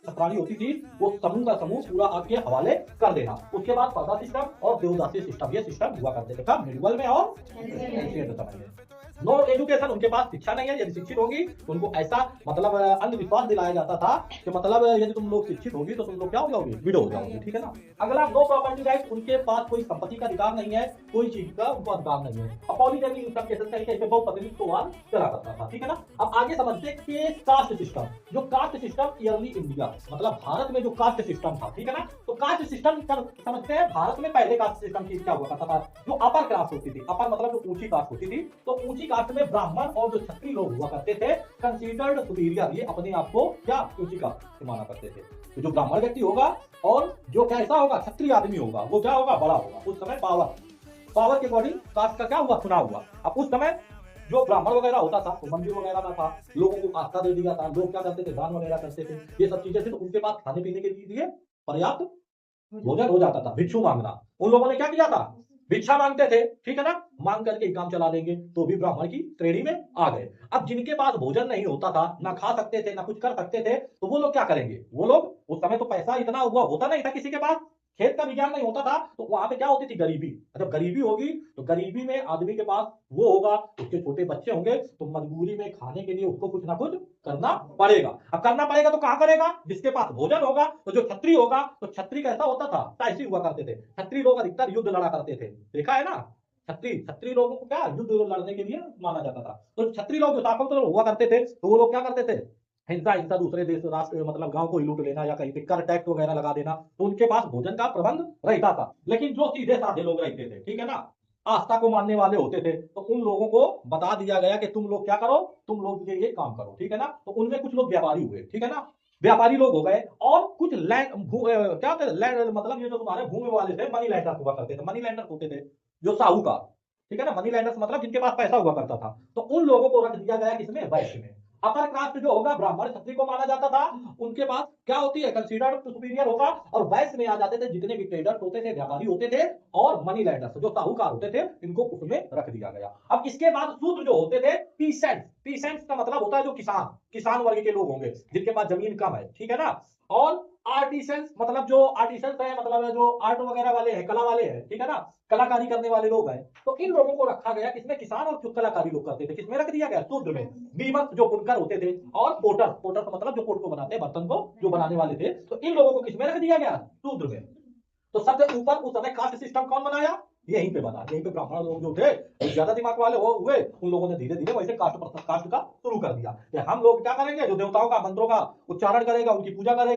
ठाकुरानी होती थी, वो समूह का समूह पूरा आपके हवाले कर देना। उसके बाद पर्दा सिस्टम और देवदासी सिस्टम, ये सिस्टम हुआ करते थे कब, मिडिवल में और एंशिएंट समय में। नो एजुकेशन, उनके पास शिक्षा नहीं है, यदि शिक्षित होगी तो उनको ऐसा मतलब अंधविश्वास दिलाया जाता था कि मतलब यदि तुम लोग शिक्षित होगी तो तुम लोग क्या हो जाओगे, विडो हो जाओगे, ठीक है ना। अगला, नो प्रॉपर्टी राइट, उनके पास कोई संपत्ति का अधिकार नहीं है, कोई चीज का उनको अधिकार नहीं है। अब पॉलीगैमी इन सब केसेस का इसमें बहुत प्रतिनिधित्ववाद चला करता था, ठीक है ना। अब आगे समझते हैं कि कास्ट सिस्टम, जो कास्ट सिस्टम ईयरली इंडिया, मतलब भारत में जो कास्ट सिस्टम था, ठीक है ना। तो कास्ट सिस्टम समझते हैं, भारत में पहले कास्ट सिस्टम की क्या हुआ करता था, जो अपर कास्ट होती थी, अपर मतलब जो ऊंची कास्ट होती थी, तो ऊंची कास्ट में ब्राह्मण और जो क्षत्रिय लोग हुआ करते थे कंसीडर्ड सुपीरियर, ये अपने आप को क्या ऊंची कास्ट माना करते थे। तो जो ब्राह्मण व्यक्ति होगा और जो कैसा होगा, क्षत्रिय आदमी होगा, वो क्या होगा, बड़ा होगा। उस समय पावर के अकॉर्डिंग कास्ट का क्या हुआ, चुनाव हुआ। अब उस समय जो ब्राह्मण वगैरह होता था तो मंदिर वगैरह का था, लोगों को आस्था दे दिया था, लोग क्या करते थे, दान वगैरह करते थे, ये सब चीजें थी, तो उनके पास खाने पीने के लिए पर्याप्त भोजन हो जाता था। भिक्षु मांगना, उन लोगों ने क्या किया था, भिक्षा मांगते थे, ठीक है ना, मांग करके काम चला लेंगे, तो भी ब्राह्मण की श्रेणी में आ गए। अब जिनके पास भोजन नहीं होता था, ना खा सकते थे, ना कुछ कर सकते थे, तो वो लोग क्या करेंगे, वो लोग उस समय तो पैसा इतना हुआ होता नहीं था किसी के पास, खेत का विज्ञान नहीं होता था, तो वहां पे क्या होती थी, गरीबी। जब गरीबी होगी तो गरीबी में आदमी के पास वो होगा, उसके छोटे बच्चे होंगे, तो मजबूरी में खाने के लिए उसको कुछ ना कुछ करना पड़ेगा। अब करना पड़ेगा तो कहां करेगा, जिसके पास भोजन होगा। तो जो छत्री होगा, तो छत्री कैसा होता था, ऐसे हुआ करते थे, छत्री लोग अधिकतर युद्ध लड़ा करते थे, देखा है ना। छत्री लोगों को क्या युद्ध लड़ने के लिए माना जाता था। तो छत्री लोग जो ताकतवर हुआ करते थे, तो वो लोग क्या करते थे, हिंसा हिंसा दूसरे देश राष्ट्र मतलब गांव को ही लूट लेना या कहीं पे कर टैक्स वगैरह लगा देना, तो उनके पास भोजन का प्रबंध रहता था। लेकिन जो सीधे साधे लोग रहते थे, ठीक है ना, आस्था को मानने वाले होते थे, तो उन लोगों को बता दिया गया कि तुम लोग क्या करो, तुम लोग ये काम करो, ठीक है ना। तो उनमें कुछ लोग व्यापारी हुए, ठीक है ना, व्यापारी लोग हो गए, और कुछ लैंड क्या होते थे, लैंड मतलब ये जो तुम्हारे भूमि वाले थे, मनी लैंडर हुआ करते थे, मनी लैंडर होते थे जो साहूकार, ठीक है ना, मनी लैंडर्स मतलब जिनके पास पैसा हुआ करता था, तो उन लोगों को रख दिया गया किसमें, वैश्य में। अपर कास्ट जो होगा, ब्राह्मण क्षत्रिय को माना जाता था, उनके पास क्या होती है, कंसीडर्ड सुपीरियर होगा, और वैश्य में आ जाते थे जितने भी ट्रेडर्स होते थे, व्यापारी होते थे, और मनी लैंडर्स जो साहूकार होते थे, इनको उसमें रख दिया गया। अब इसके बाद शूद्र जो होते थे, पीसेंट्स का मतलब होता है जो किसान वर्ग के लोग होंगे, जिनके पास जमीन कम है, ठीक है ना। और आर्टिसंस मतलब जो आर्टिसंस है, मतलब जो आर्ट वगैरह वाले हैं, कला वाले हैं, ठीक है ना, कलाकारी करने वाले लोग हैं, तो इन लोगों को रखा गया किसमें, किसान और जो कलाकारी लोग करते थे, किसमें रख दिया गया, शूद्र में। वीवर्स जो बुनकर होते थे, और पोटर मतलब जो कोट को बनाते हैं, बर्तन को जो बनाने वाले थे, तो इन लोगों को किसमें रख दिया गया, शूद्र में। तो सबसे ऊपर उस समय कास्ट सिस्टम कौन बनाया, यहीं पे बना, यहीं पे ब्राह्मण लोग जो थे, जो ज्यादा दिमाग वाले हो हुए, उन लोगों ने धीरे धीरे वैसे कास्ट का शुरू कर दिया कि हम लोग क्या करेंगे, जो देवताओं का मंत्रों का उच्चारण करेगा, उनकी पूजा करेगा,